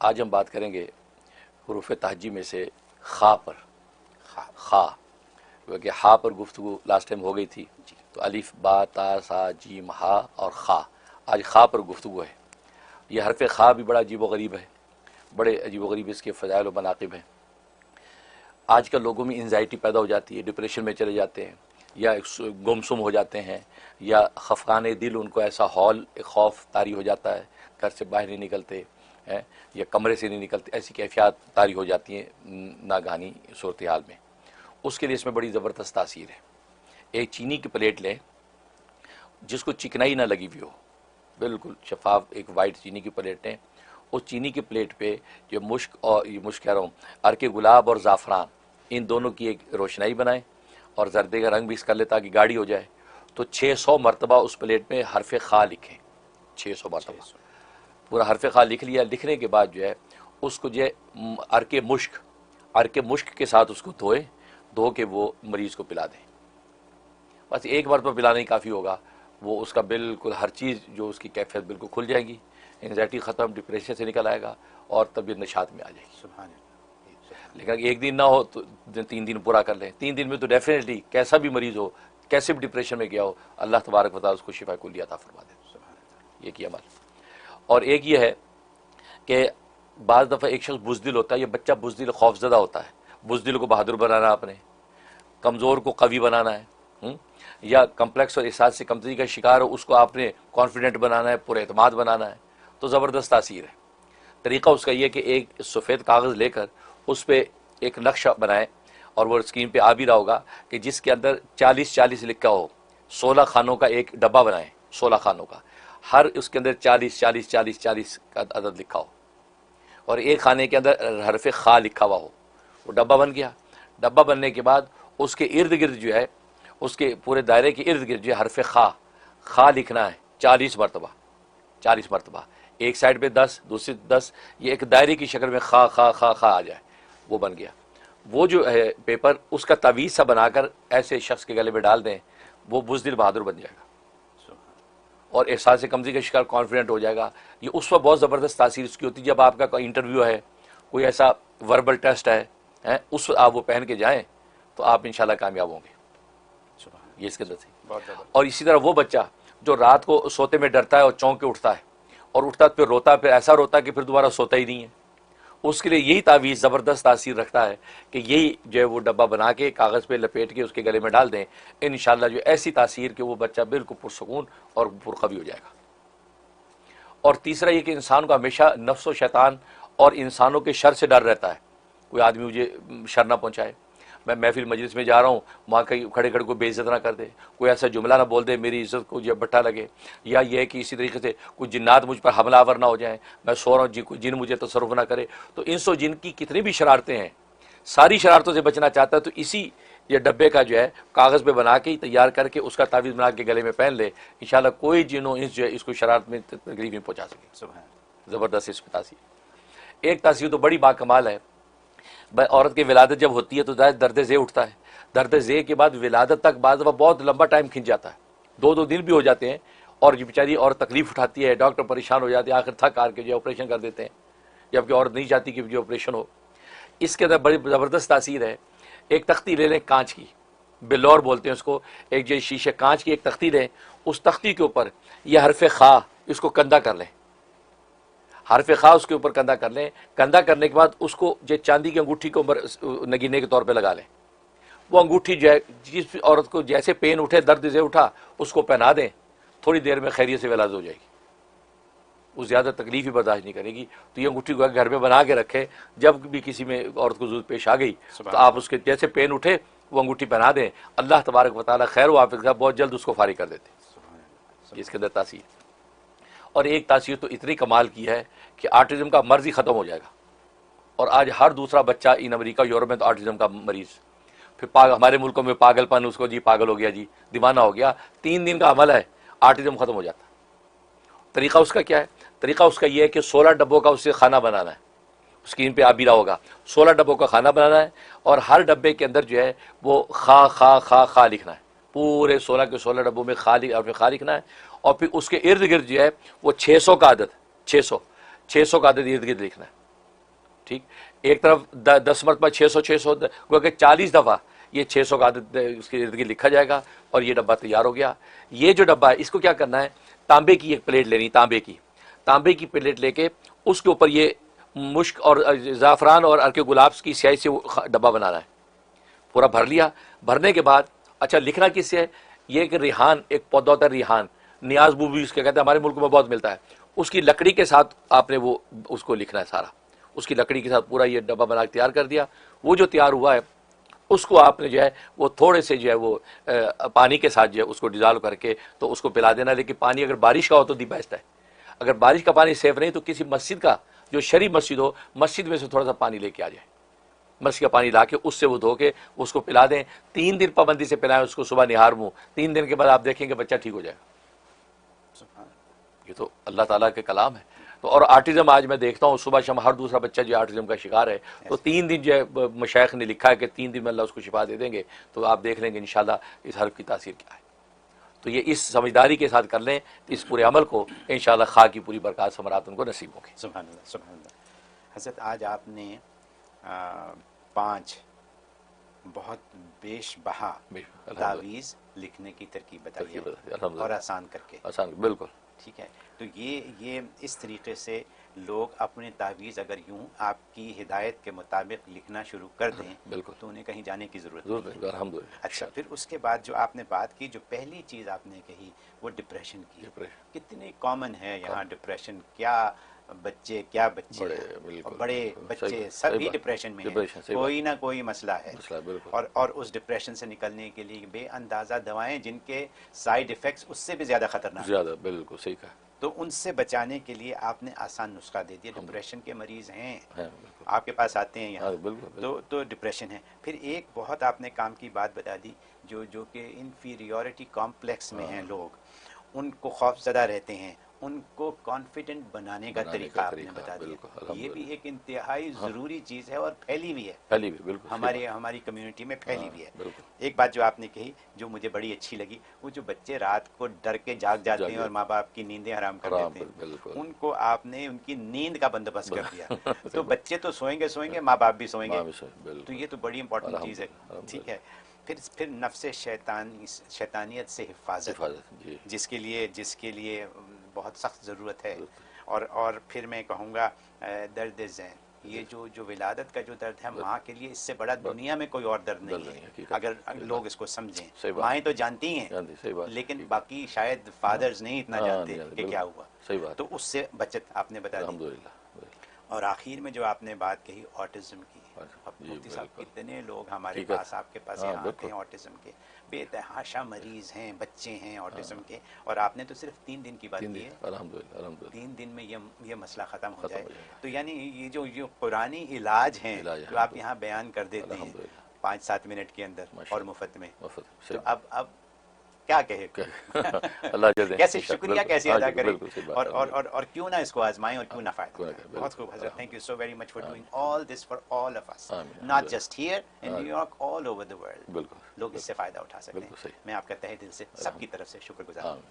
آج ہم بات کریں گے حروف تہجی میں سے خا پر. خا کیونکہ ہا پر گفتگو لاسٹ ٹائم ہو گئی تھی، تو الف با تا سا جیم ہا اور خا. آج خا پر گفتگو ہے. یہ حرف خا بھی بڑا عجیب و غریب ہے، بڑے عجیب و غریب اس کے فضائل و مناقب ہیں. آج کل لوگوں میں انزائٹی پیدا ہو جاتی ہے، ڈپریشن میں چلے جاتے ہیں، یا گمسم ہو جاتے ہیں، یا خفقان دل ان کو ایسا ہال خوف طاری ہو جاتا ہے، گھر سے باہر نہیں نکلتے ہیں یا کمرے سے نہیں نکلتے، ایسی کیفیات طاری ہو جاتی ہیں ناگہانی صورتحال میں. اس کے لیے اس میں بڑی زبردست تاثیر ہے. ایک چینی کی پلیٹ لیں جس کو چکنائی نہ لگی ہوئی ہو، بالکل شفاف ایک وائٹ چینی کی پلیٹ لیں. اس چینی کی پلیٹ پہ جو مشک اور یہ مشک کہہ رہا ہوں عرق گلاب اور زعفران، ان دونوں کی ایک روشنائی بنائیں اور زردے کا رنگ بھی اس کر لے تاکہ گاڑی ہو جائے. تو 600 مرتبہ اس پلیٹ میں حرف خا لکھیں. 600 مرتبہ پورا حرف خا لکھ لیا. لکھنے کے بعد جو ہے اس کو جو ہے عرق مشک کے ساتھ اس کو دھو کے وہ مریض کو پلا دیں. بس ایک مرتبہ پلانا ہی کافی ہوگا. وہ اس کا بالکل ہر چیز جو اس کی کیفیت بالکل کھل جائے گی، انزائٹی ختم، ڈپریشن سے نکل آئے گا اور طبیعت نشاط میں آ جائے گی. سبحان اللہ. لیکن ایک دن نہ ہو تو 3 دن پورا کر لیں. 3 دن میں تو ڈیفینیٹلی کیسا بھی مریض ہو، کیسے بھی ڈپریشن میں گیا ہو، اللہ تبارک و تعالیٰ اس کو شفا کلی عطا فرما دے. یہ کی عمل. اور ایک یہ ہے کہ بعض دفعہ ایک شخص بزدل ہوتا ہے، یہ بچہ بزدل خوف زدہ ہوتا ہے. بزدل کو بہادر بنانا، آپ نے کمزور کو قوی بنانا ہے، یا کمپلیکس اور احساس سے کمتری کا شکار ہو اس کو آپ نے کانفیڈنٹ بنانا ہے، پر اعتماد بنانا ہے. تو زبردست تاثیر ہے. طریقہ اس کا یہ کہ ایک سفید کاغذ لے کر اس پہ ایک نقشہ بنائیں، اور وہ اسکرین پہ آ بھی رہا ہوگا کہ جس کے اندر 40 لکھا ہو. 16 خانوں کا ایک ڈبہ بنائیں، 16 خانوں کا، ہر اس کے اندر 40 کا عدد لکھا ہو، اور ایک خانے کے اندر حرف خا لکھا ہوا ہو. وہ ڈبہ بن گیا. ڈبہ بننے کے بعد اس کے ارد گرد جو ہے، اس کے پورے دائرے کے ارد گرد جو ہے حرف خا لکھنا ہے 40 مرتبہ. 40 مرتبہ ایک سائڈ پہ 10، دوسری 10، یہ ایک دائرے کی شکل میں خا خا خا خا آ جائے. وہ بن گیا. وہ جو ہے پیپر اس کا تعویذ سا بنا کر ایسے شخص کے گلے میں ڈال دیں، وہ بزدل بہادر بن جائے گا اور احساس کمزوری کا شکار کانفیڈنٹ ہو جائے گا. یہ اس وقت بہت زبردست تاثیر اس کی ہوتی ہے جب آپ کا کوئی انٹرویو ہے، کوئی ایسا وربل ٹیسٹ ہے، اس وقت آپ وہ پہن کے جائیں تو آپ انشاءاللہ کامیاب ہوں گے. یہ اس کے اندر سے. اور اسی طرح وہ بچہ جو رات کو سوتے میں ڈرتا ہے اور چونک کے اٹھتا ہے، اور اٹھتا پھر روتا، پھر ایسا روتا کہ پھر دوبارہ سوتا ہی نہیں ہے، اس کے لیے یہی تعویذ زبردست تاثیر رکھتا ہے کہ یہی جو ہے وہ ڈبہ بنا کے کاغذ پہ لپیٹ کے اس کے گلے میں ڈال دیں. انشاءاللہ جو ایسی تاثیر کہ وہ بچہ بالکل پرسکون اور پرقوی ہو جائے گا. اور تیسرا یہ کہ انسان کو ہمیشہ نفس و شیطان اور انسانوں کے شر سے ڈر رہتا ہے. کوئی آدمی مجھے شر نہ پہنچائے، میں محفل مجلس میں جا رہا ہوں، وہاں کہیں کھڑے کھڑے کو بے عزت نہ کر دے، کوئی ایسا جملہ نہ بول دے میری عزت کو جو بٹھا لگے، یا یہ ہے کہ اسی طریقے سے کوئی جنات مجھ پر حملہ آور نہ ہو جائیں، میں سو رہا ہوں کوئی جن مجھے تصرف نہ کرے. تو انس و جن کی کتنی بھی شرارتیں ہیں، ساری شرارتوں سے بچنا چاہتا ہے تو اسی یہ ڈبے کا جو ہے کاغذ پہ بنا کے تیار کر کے اس کا تعویذ بنا کے گلے میں پہن لے. انشاءاللہ کوئی جن و انس جو ہے اس کو شرارت میں تکلیف نہیں پہنچا سکے. زبردست اس پہ تاثیر. ایک تاثیر تو بڑی باکمال ہے. عورت کی ولادت جب ہوتی ہے تو درد ذیل اٹھتا ہے. درد ذیل کے بعد ولادت تک بعض دفعہ بہت لمبا ٹائم کھنچ جاتا ہے، 2 دن بھی ہو جاتے ہیں، اور جو بیچاری عورت تکلیف اٹھاتی ہے، ڈاکٹر پریشان ہو جاتے ہیں، آخر تھک ہار کے جو آپریشن کر دیتے ہیں، جبکہ عورت نہیں چاہتی کہ جو آپریشن ہو. اس کے اندر بڑی زبردست تاثیر ہے. ایک تختی لے لیں کانچ کی، بلور بولتے ہیں اس کو، ایک جو شیشے کانچ کی ایک تختی لیں، اس تختی کے اوپر یہ حرف خا اس کو کندہ کر لیں. حرف خا اس کے اوپر کندہ کر لیں. کندہ کرنے کے بعد اس کو جو چاندی کی انگوٹھی کے اوپر نگینے کے طور پہ لگا لیں. وہ انگوٹھی جو ہے جس عورت کو جیسے پین اٹھے، درد سے اٹھا، اس کو پہنا دیں، تھوڑی دیر میں خیریت سے ولادت ہو جائے گی. وہ زیادہ تکلیف ہی برداشت نہیں کرے گی. تو یہ انگوٹھی کو گھر میں بنا کے رکھے، جب بھی کسی میں عورت کو ضرورت پیش آ گئی تو آپ اس کے جیسے پین اٹھے وہ انگوٹھی پہنا دیں. اللہ تبارک و تعالیٰ خیر و عافیت کا بہت جلد اس کو فارغ کر دیتے. اس کے اندر تاثیر. اور ایک تاثیر تو اتنی کمال کی ہے کہ آٹزم کا مرض ہی ختم ہو جائے گا. اور آج ہر دوسرا بچہ ان امریکہ یورپ میں تو آٹزم کا مریض. پھر ہمارے ملکوں میں پاگل پن، اس کو جی پاگل ہو گیا، جی دیوانہ ہو گیا. 3 دن کا عمل ہے، آٹزم ختم ہو جاتا. طریقہ اس کا کیا ہے؟ طریقہ اس کا یہ ہے کہ 16 ڈبوں کا اسے کھانا بنانا ہے. اسکرین پہ آ بھی رہا ہوگا، 16 ڈبوں کا کھانا بنانا ہے، اور ہر ڈبے کے اندر جو ہے وہ خا خا خا خا لکھنا ہے. پورے 16 کے 16 ڈبوں میں خا لکھنا ہے. اور پھر اس کے ارد گرد جو ہے وہ 600 کا عدد 600 کا عدد ارد گرد لکھنا ہے. ٹھیک، ایک طرف 10 مرتبہ 600 گو کہ 40 دفعہ یہ 600 کا عدد اس کے ارد گرد لکھا جائے گا اور یہ ڈبہ تیار ہو گیا. یہ جو ڈبہ ہے اس کو کیا کرنا ہے، تانبے کی ایک پلیٹ لینی، تانبے کی پلیٹ لے کے اس کے اوپر یہ مشک اور زعفران اور ارک گلاب کی سیاہی سے وہ ڈبہ بنانا ہے. پورا بھر لیا، بھرنے کے بعد اچھا لکھنا کس سے ہے، یہ کہ ریحان ایک پودا ہوتا ہے، ریحان نیاز بو بھی اس کے کہتے ہیں، ہمارے ملک میں بہت ملتا ہے، اس کی لکڑی کے ساتھ آپ نے وہ اس کو لکھنا ہے سارا، اس کی لکڑی کے ساتھ پورا یہ ڈبہ بنا کے تیار کر دیا. وہ جو تیار ہوا ہے اس کو آپ نے جو ہے وہ تھوڑے سے جو ہے وہ پانی کے ساتھ جو ہے اس کو ڈیزالو کر کے تو اس کو پلا دینا. لیکن پانی اگر بارش کا ہو تو دی بیسٹ ہے، اگر بارش کا پانی سیف نہیں تو کسی مسجد کا جو شرعی مسجد ہو، مسجد میں سے تھوڑا سا پانی لے کے آ جائے، مسجد کا پانی لا کے اس سے وہ دھو کے اس کو پلا دیں. 3 دن پابندی سے پلائیں اس کو، صبح نہار منہ. 3 دن کے بعد آپ دیکھیں گے بچہ ٹھیک ہو جائے گا. یہ تو اللہ تعالیٰ کے کلام ہے. تو اور آرٹزم آج میں دیکھتا ہوں صبح شام ہر دوسرا بچہ جو آرٹزم کا شکار ہے، تو 3 دن جو ہے مشائخ نے لکھا ہے کہ 3 دن میں اللہ اس کو شفا دے دیں گے. تو آپ دیکھ لیں گے انشاءاللہ اس حرف کی تاثیر کیا ہے. تو یہ اس سمجھداری کے ساتھ کر لیں اس پورے عمل کو، انشاءاللہ خواہ کی پوری برکات ثمرات ان کو نصیب ہوں گے. سبحان اللہ، سبحان اللہ. حضرت آج آپ نے 5 بہت بیش بہا تعویذ لکھنے کی ترکیب بتائی ہے اور آسان کر کے. آسان بالکل ٹھیک ہے، تو یہ اس طریقے سے لوگ اپنے تعویذ اگر یوں آپ کی ہدایت کے مطابق لکھنا شروع کر دیں بالکل تو انہیں کہیں جانے کی ضرورت نہیں. الحمدللہ. اچھا، پھر اس کے بعد جو آپ نے بات کی، جو پہلی چیز آپ نے کہی وہ ڈپریشن کی. کتنی کامن ہے یہاں ڈپریشن، کیا بچے بڑے بچے سبھی ڈپریشن میں ہیں، کوئی نہ کوئی مسئلہ ہے. اور اس ڈپریشن سے نکلنے کے لیے بے اندازہ دوائیں جن کے سائیڈ ایفیکٹس اس سے بھی زیادہ خطرناک زیادہ. بالکل صحیح کہا. تو ان سے بچانے کے لیے آپ نے آسان نسخہ دے دیا. ڈپریشن کے مریض ہیں آپ کے پاس آتے ہیں یہاں تو ڈپریشن ہے. پھر ایک بہت آپ نے کام کی بات بتا دی، جو کہ انفیریورٹی کمپلیکس میں ہیں لوگ، ان کو خوف زدہ رہتے ہیں، ان کو کانفیڈنٹ بنانے کا طریقہ آپ نے بتا دیا. یہ بھی ایک انتہائی ضروری چیز ہے اور پھیلی ہوئی ہے، ہماری کمیونٹی میں پھیلی ہوئی ہے. ایک بات جو آپ نے کہی جو مجھے بڑی اچھی لگی، وہ جو بچے رات کو ڈر کے جاگ جاتے ہیں اور ماں باپ کی نیندیں حرام کر دیتے ہیں، ان کو آپ نے ان کی نیند کا بندوبست کر دیا. تو بچے تو سوئیں گے، ماں باپ بھی سوئیں گے. تو یہ تو بڑی امپورٹنٹ چیز ہے. ٹھیک ہے، پھر نفس شیطانیت سے حفاظت جس کے لیے بہت سخت ضرورت ہے. اور پھر میں کہوں گا درد ذہن، یہ جو ولادت کا جو درد ہے ماں کے لیے، اس سے بڑا دنیا میں کوئی اور درد نہیں ہے اگر لوگ اس کو سمجھیں. مائیں تو جانتی ہیں لیکن باقی شاید فادرز نہیں اتنا جانتے کہ کیا ہوا. تو اس سے بچت آپ نے بتا دی. اور آخر میں جو آپ نے بات کہی آٹزم کی، مفتی صاحب کتنے لوگ ہمارے پاس آپ کے پاس یہاں آتے ہیں آٹزم کے، بے تحاشا مریض ہیں، بچے ہیں آٹزم کے، اور آپ نے تو صرف 3 دن کی بات کی ہے. الحمدللہ 3 دن میں یہ مسئلہ ختم ہو جائے. تو یعنی یہ جو قرآنی علاج ہیں جو آپ یہاں بیان کر دیتے ہیں 5-7 منٹ کے اندر اور مفت میں، تو اب کیا کہے کیسے شکریہ کیسے ادا کریں اور کیوں نہ اس کو آزمائیں اور کیوں نہ فائدہ اٹھائیں. بہت خوب حضرت، thank you so very much for doing all this for all of us, not just here in New York, all over the world. لوگ اس سے فائدہ اٹھا سکتے ہیں. میں آپ کا تہہ دل سے سب کی طرف سے شکر گزار ہوں.